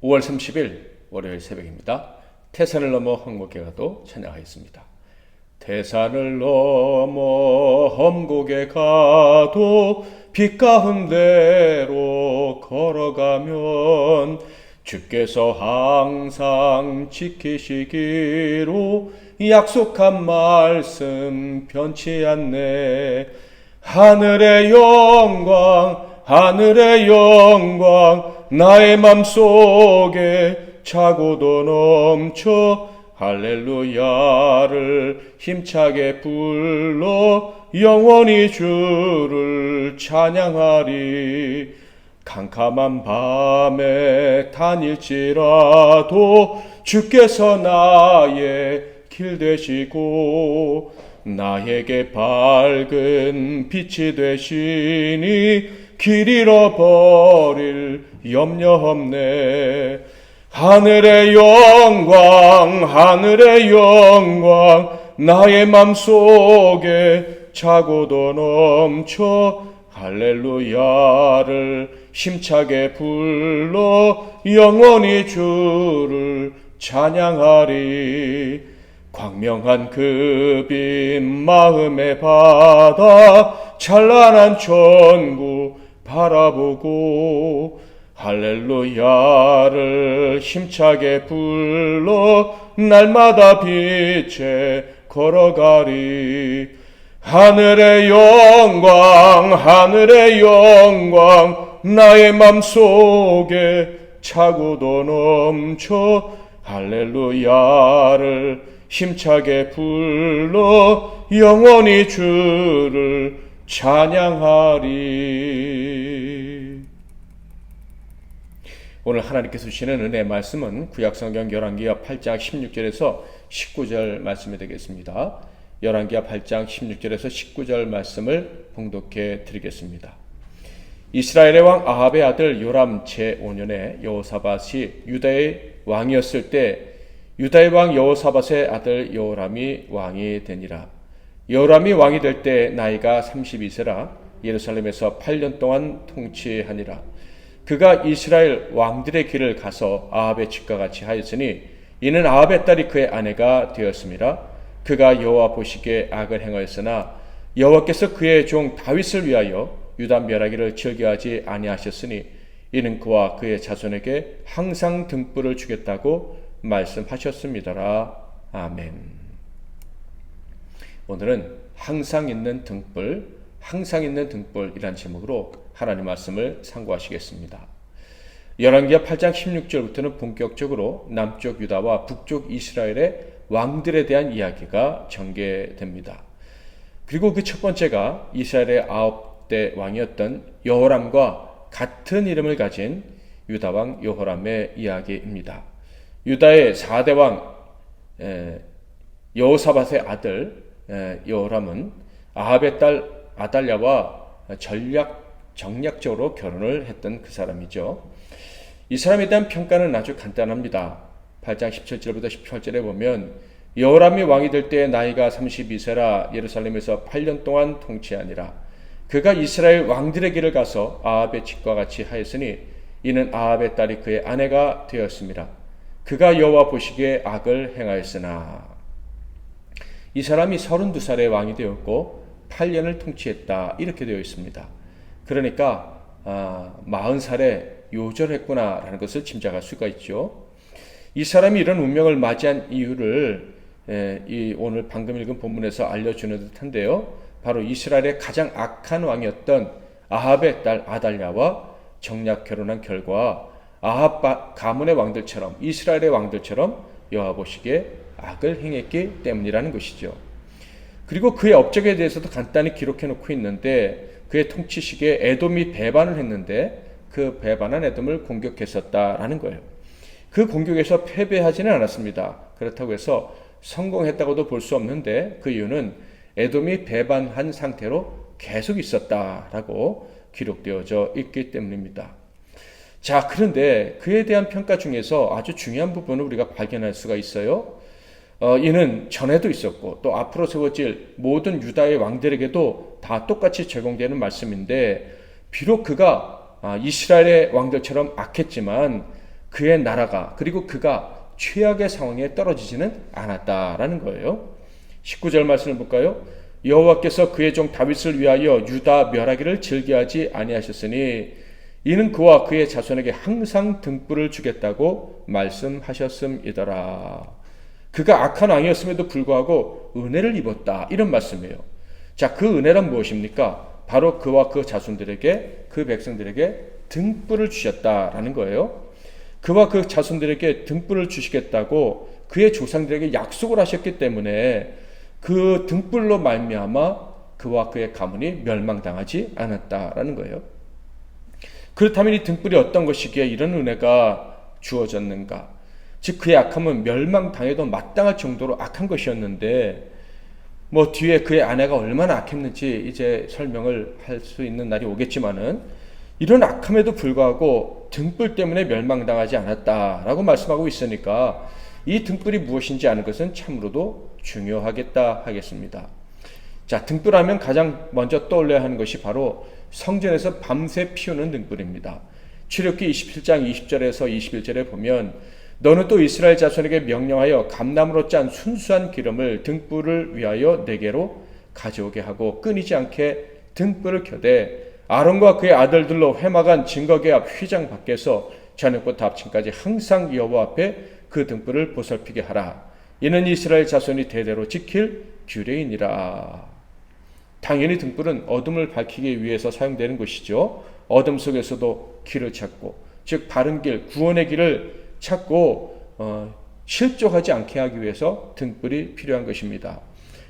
5월 30일 월요일 새벽입니다. 태산을 넘어 험곡에 가도 찬양하였습니다. 태산을 넘어 험곡에 가도 빛 가운데로 걸어가면 주께서 항상 지키시기로 약속한 말씀 변치 않네. 하늘의 영광 하늘의 영광 나의 맘속에 차고도 넘쳐 할렐루야를 힘차게 불러 영원히 주를 찬양하리. 캄캄한 밤에 다닐지라도 주께서 나의 길 되시고 나에게 밝은 빛이 되시니 길 잃어버릴 염려 없네. 하늘의 영광 하늘의 영광 나의 맘속에 차고도 넘쳐 할렐루야를 힘차게 불러 영원히 주를 찬양하리. 광명한 그 빛 마음의 바다 찬란한 천국 바라보고 할렐루야를 힘차게 불러 날마다 빛에 걸어가리. 하늘의 영광 하늘의 영광 나의 맘속에 차고도 넘쳐 할렐루야를 힘차게 불러 영원히 주를 찬양하리. 오늘 하나님께서 주시는 은혜의 말씀은 구약성경 열왕기하 8장 16절에서 19절 말씀이 되겠습니다. 열왕기하 8장 16절에서 19절 말씀을 봉독해 드리겠습니다. 이스라엘의 왕 아합의 아들 요람 제5년에 여호사밧이 유다의 왕이었을 때 유다의 왕 여호사밧의 아들 여호람이 왕이 되니라. 여호람이 왕이 될 때 나이가 32세라 예루살렘에서 8년 동안 통치하니라. 그가 이스라엘 왕들의 길을 가서 아합의 집과 같이 하였으니 이는 아합의 딸이 그의 아내가 되었습니다. 그가 여호와 보시기에 악을 행하였으나 여호와께서 그의 종 다윗을 위하여 유다 멸하기를 즐겨하지 아니하셨으니 이는 그와 그의 자손에게 항상 등불을 주겠다고 말씀하셨습니다라. 아멘. 오늘은 항상 있는 등불, 항상 있는 등불이란 제목으로 하나님 말씀을 상고하시겠습니다. 열왕기하 8장 16절부터는 본격적으로 남쪽 유다와 북쪽 이스라엘의 왕들에 대한 이야기가 전개됩니다. 그리고 그 첫 번째가 이스라엘의 9대 왕이었던 여호람과 같은 이름을 가진 유다 왕 여호람의 이야기입니다. 유다의 4대 왕 여호사밧의 아들 여호람은 아합의 딸 아달랴와 정략적으로 결혼을 했던 그 사람이죠. 이 사람에 대한 평가는 아주 간단합니다. 8장 17절부터 18절에 보면 여호람이 왕이 될 때 나이가 32세라 예루살렘에서 8년 동안 통치하니라. 그가 이스라엘 왕들의 길을 가서 아합의 집과 같이 하였으니 이는 아합의 딸이 그의 아내가 되었습니다. 그가 여호와 보시기에 악을 행하였으나. 이 사람이 32살의 왕이 되었고 8년을 통치했다 이렇게 되어 있습니다. 그러니까 40살에 요절했구나라는 것을 짐작할 수가 있죠. 이 사람이 이런 운명을 맞이한 이유를 오늘 방금 읽은 본문에서 알려주는 듯한데요. 바로 이스라엘의 가장 악한 왕이었던 아합의 딸 아달랴와 정략 결혼한 결과 아합 가문의 왕들처럼 이스라엘의 왕들처럼 여호와 보시기에 악을 행했기 때문이라는 것이죠. 그리고 그의 업적에 대해서도 간단히 기록해 놓고 있는데 그의 통치 시기에 에돔이 배반을 했는데 그 배반한 에돔을 공격했었다라는 거예요. 그 공격에서 패배하지는 않았습니다. 그렇다고 해서 성공했다고도 볼 수 없는데 그 이유는 에돔이 배반한 상태로 계속 있었다라고 기록되어져 있기 때문입니다. 자, 그런데 그에 대한 평가 중에서 아주 중요한 부분을 우리가 발견할 수가 있어요. 이는 전에도 있었고 또 앞으로 세워질 모든 유다의 왕들에게도 다 똑같이 적용되는 말씀인데 비록 그가 이스라엘의 왕들처럼 악했지만 그의 나라가 그리고 그가 최악의 상황에 떨어지지는 않았다라는 거예요. 19절 말씀을 볼까요? 여호와께서 그의 종 다윗을 위하여 유다 멸하기를 즐겨하지 아니하셨으니 이는 그와 그의 자손에게 항상 등불을 주겠다고 말씀하셨음이더라. 그가 악한 왕이었음에도 불구하고 은혜를 입었다, 이런 말씀이에요. 자, 그 은혜란 무엇입니까? 바로 그와 그 자손들에게, 그 백성들에게 등불을 주셨다라는 거예요. 그와 그 자손들에게 등불을 주시겠다고 그의 조상들에게 약속을 하셨기 때문에 그 등불로 말미암아 그와 그의 가문이 멸망당하지 않았다라는 거예요. 그렇다면 이 등불이 어떤 것이기에 이런 은혜가 주어졌는가? 즉 그의 악함은 멸망당해도 마땅할 정도로 악한 것이었는데 뒤에 그의 아내가 얼마나 악했는지 이제 설명을 할 수 있는 날이 오겠지만은 이런 악함에도 불구하고 등불 때문에 멸망당하지 않았다라고 말씀하고 있으니까 이 등불이 무엇인지 아는 것은 참으로도 중요하겠다 하겠습니다. 자, 등불하면 가장 먼저 떠올려야 하는 것이 바로 성전에서 밤새 피우는 등불입니다. 출애굽기 27장 20절에서 21절에 보면 너는 또 이스라엘 자손에게 명령하여 감나무로 짠 순수한 기름을 등불을 위하여 네개로 가져오게 하고 끊이지 않게 등불을 켜되 아론과 그의 아들들로 회막안 증거궤 앞 휘장 밖에서 저녁부터 아침까지 항상 여호와 앞에 그 등불을 보살피게 하라. 이는 이스라엘 자손이 대대로 지킬 규례이니라. 당연히 등불은 어둠을 밝히기 위해서 사용되는 것이죠. 어둠 속에서도 길을 찾고, 즉 바른 길, 구원의 길을 찾고 실족하지 않게 하기 위해서 등불이 필요한 것입니다.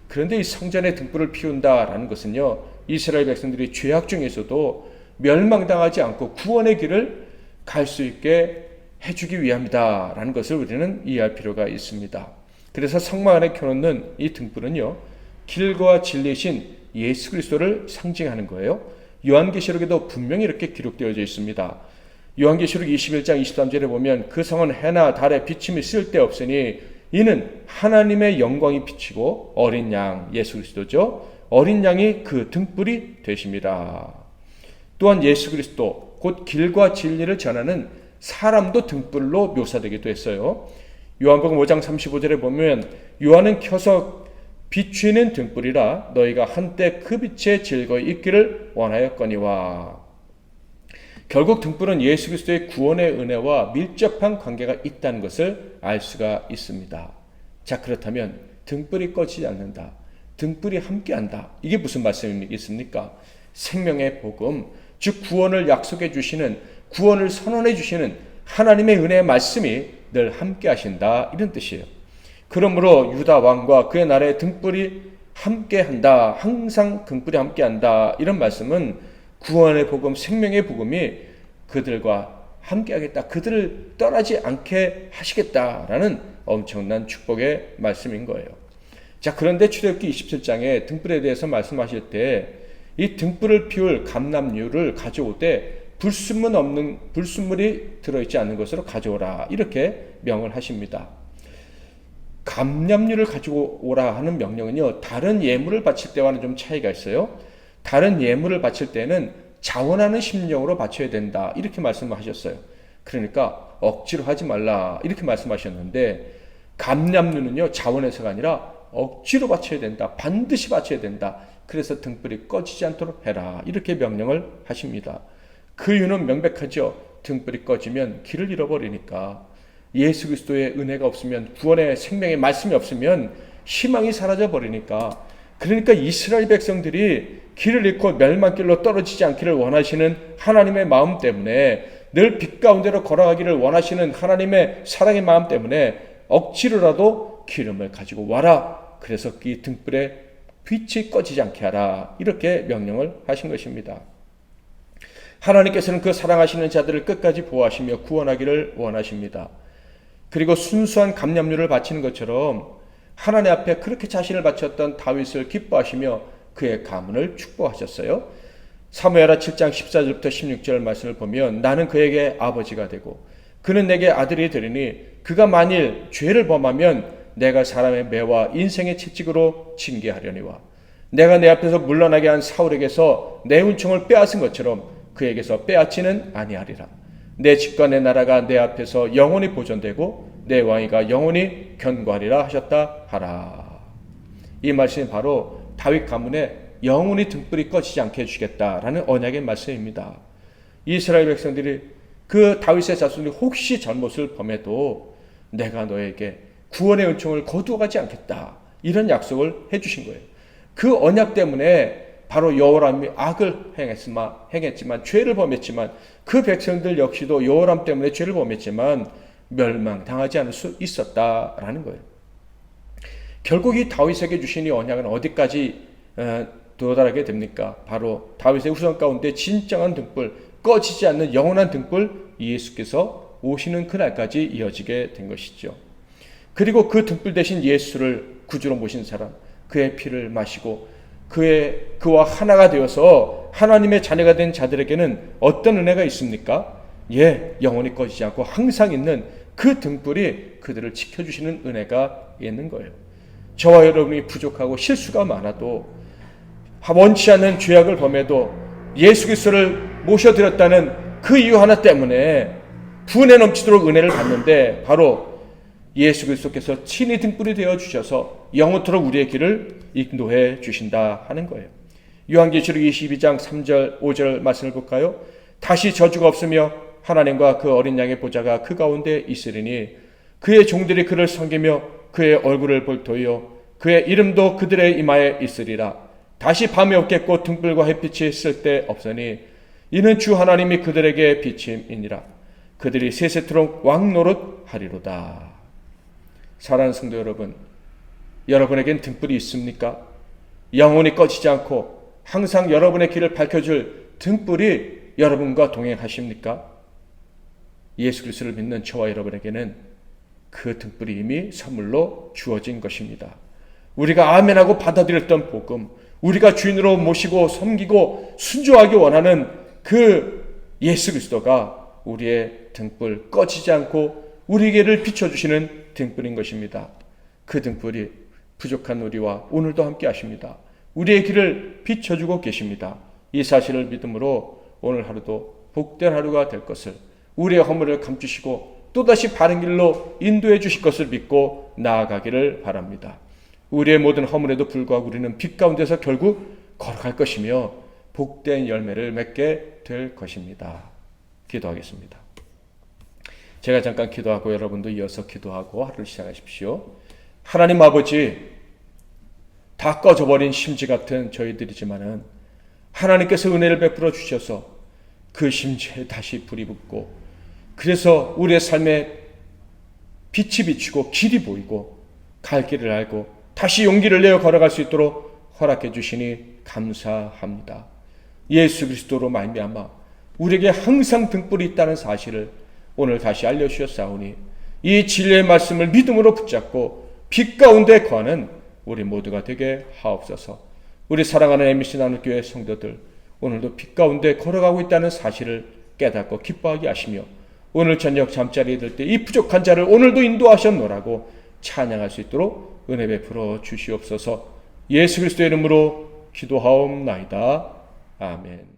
그런데 이 성전에 등불을 피운다라는 것은요, 이스라엘 백성들이 죄악 중에서도 멸망당하지 않고 구원의 길을 갈 수 있게 해주기 위함이다라는 것을 우리는 이해할 필요가 있습니다. 그래서 성막 안에 켜놓는 이 등불은요, 길과 진리신 예수 그리스도를 상징하는 거예요. 요한계시록에도 분명히 이렇게 기록되어져 있습니다. 요한계시록 21장 23절에 보면 그 성은 해나 달의 비침이 쓸데없으니 이는 하나님의 영광이 비치고 어린 양, 예수 그리스도죠. 어린 양이 그 등불이 되십니다. 또한 예수 그리스도 곧 길과 진리를 전하는 사람도 등불로 묘사되기도 했어요. 요한복음 5장 35절에 보면 요한은 켜서 비추는 등불이라 너희가 한때 그 빛에 즐거이 있기를 원하였거니와. 결국 등불은 예수 그리스도의 구원의 은혜와 밀접한 관계가 있다는 것을 알 수가 있습니다. 자, 그렇다면 등불이 꺼지지 않는다, 등불이 함께한다, 이게 무슨 말씀이겠습니까? 생명의 복음, 즉 구원을 약속해 주시는, 구원을 선언해 주시는 하나님의 은혜의 말씀이 늘 함께 하신다, 이런 뜻이에요. 그러므로 유다 왕과 그의 나라의 등불이 함께한다, 항상 등불이 함께한다, 이런 말씀은 구원의 복음, 생명의 복음이 그들과 함께하겠다, 그들을 떠나지 않게 하시겠다라는 엄청난 축복의 말씀인 거예요. 자, 그런데 출애굽기 27장에 등불에 대해서 말씀하실 때 이 등불을 피울 감람류를 가져오되 불순물이 들어있지 않는 것으로 가져오라, 이렇게 명을 하십니다. 감람류를 가지고 오라 하는 명령은요, 다른 예물을 바칠 때와는 좀 차이가 있어요. 다른 예물을 바칠 때는 자원하는 심령으로 바쳐야 된다, 이렇게 말씀하셨어요. 그러니까 억지로 하지 말라, 이렇게 말씀하셨는데 감람류는요, 자원해서가 아니라 억지로 바쳐야 된다, 반드시 바쳐야 된다. 그래서 등불이 꺼지지 않도록 해라, 이렇게 명령을 하십니다. 그 이유는 명백하죠. 등불이 꺼지면 길을 잃어버리니까. 예수 그리스도의 은혜가 없으면, 구원의 생명의 말씀이 없으면 희망이 사라져 버리니까. 그러니까 이스라엘 백성들이 길을 잃고 멸망길로 떨어지지 않기를 원하시는 하나님의 마음 때문에, 늘 빛 가운데로 걸어가기를 원하시는 하나님의 사랑의 마음 때문에 억지로라도 기름을 가지고 와라, 그래서 이 등불에 빛이 꺼지지 않게 하라, 이렇게 명령을 하신 것입니다. 하나님께서는 그 사랑하시는 자들을 끝까지 보호하시며 구원하기를 원하십니다. 그리고 순수한 감람류를 바치는 것처럼 하나님 앞에 그렇게 자신을 바쳤던 다윗을 기뻐하시며 그의 가문을 축복하셨어요. 사무엘하 7장 14절부터 16절 말씀을 보면 나는 그에게 아버지가 되고 그는 내게 아들이 되리니 그가 만일 죄를 범하면 내가 사람의 매와 인생의 채찍으로 징계하려니와 내가 내 앞에서 물러나게 한 사울에게서 내 은총을 빼앗은 것처럼 그에게서 빼앗지는 아니하리라. 내 집과 내 나라가 내 앞에서 영원히 보존되고 내 왕위가 영원히 견고하리라 하셨다 하라. 이 말씀이 바로 다윗 가문에 영원히 등불이 꺼지지 않게 해주겠다라는 언약의 말씀입니다. 이스라엘 백성들이 그 다윗의 자손이 혹시 잘못을 범해도 내가 너에게 구원의 은총을 거두어가지 않겠다, 이런 약속을 해주신 거예요. 그 언약 때문에 바로 여호람이 악을 행했지만 죄를 범했지만 그 백성들 역시도 여호람 때문에 죄를 범했지만 멸망당하지 않을 수 있었다라는 거예요. 결국 이 다윗에게 주신 이 언약은 어디까지 도달하게 됩니까? 바로 다윗의 후손 가운데 진정한 등불, 꺼지지 않는 영원한 등불 예수께서 오시는 그날까지 이어지게 된 것이죠. 그리고 그 등불 대신 예수를 구주로 모신 사람, 그의 피를 마시고 그와 하나가 되어서 하나님의 자녀가 된 자들에게는 어떤 은혜가 있습니까? 영원히 꺼지지 않고 항상 있는 그 등불이 그들을 지켜주시는 은혜가 있는 거예요. 저와 여러분이 부족하고 실수가 많아도, 원치 않는 죄악을 범해도 예수 그리스도를 모셔드렸다는 그 이유 하나 때문에 분에 넘치도록 은혜를 받는데, 바로 예수 그리스도께서 친히 등불이 되어 주셔서 영원토록 우리의 길을 인도해 주신다 하는 거예요. 요한계시록 22장 3절 5절 말씀을 볼까요? 다시 저주가 없으며 하나님과 그 어린 양의 보좌가 그 가운데 있으리니 그의 종들이 그를 섬기며 그의 얼굴을 볼 터이요 그의 이름도 그들의 이마에 있으리라. 다시 밤이 없겠고 등불과 햇빛이 쓸데 없으니 이는 주 하나님이 그들에게 비침이니라. 그들이 세세토록 왕노릇 하리로다. 사랑하는 성도 여러분, 여러분에겐 등불이 있습니까? 영원히 꺼지지 않고 항상 여러분의 길을 밝혀줄 등불이 여러분과 동행하십니까? 예수 그리스도를 믿는 저와 여러분에게는 그 등불이 이미 선물로 주어진 것입니다. 우리가 아멘하고 받아들였던 복음, 우리가 주인으로 모시고 섬기고 순종하기 원하는 그 예수 그리스도가 우리의 등불, 꺼지지 않고 우리에게를 비춰주시는 등불인 것입니다. 그 등불이 부족한 우리와 오늘도 함께 하십니다. 우리의 길을 비춰주고 계십니다. 이 사실을 믿음으로 오늘 하루도 복된 하루가 될 것을, 우리의 허물을 감추시고 또다시 바른 길로 인도해 주실 것을 믿고 나아가기를 바랍니다. 우리의 모든 허물에도 불구하고 우리는 빛 가운데서 결국 걸어갈 것이며 복된 열매를 맺게 될 것입니다. 기도하겠습니다. 제가 잠깐 기도하고 여러분도 이어서 기도하고 하루를 시작하십시오. 하나님 아버지, 다 꺼져버린 심지 같은 저희들이지만은 하나님께서 은혜를 베풀어 주셔서 그 심지에 다시 불이 붙고, 그래서 우리의 삶에 빛이 비치고 길이 보이고 갈 길을 알고 다시 용기를 내어 걸어갈 수 있도록 허락해 주시니 감사합니다. 예수 그리스도로 말미암아 우리에게 항상 등불이 있다는 사실을 오늘 다시 알려주셨사오니 이 진리의 말씀을 믿음으로 붙잡고 빛 가운데 거하는 우리 모두가 되게 하옵소서. 우리 사랑하는 MBC 나눔교회 성도들, 오늘도 빛 가운데 걸어가고 있다는 사실을 깨닫고 기뻐하게 하시며 오늘 저녁 잠자리에 들 때 이 부족한 자를 오늘도 인도하셨노라고 찬양할 수 있도록 은혜 베풀어 주시옵소서. 예수 그리스도의 이름으로 기도하옵나이다. 아멘.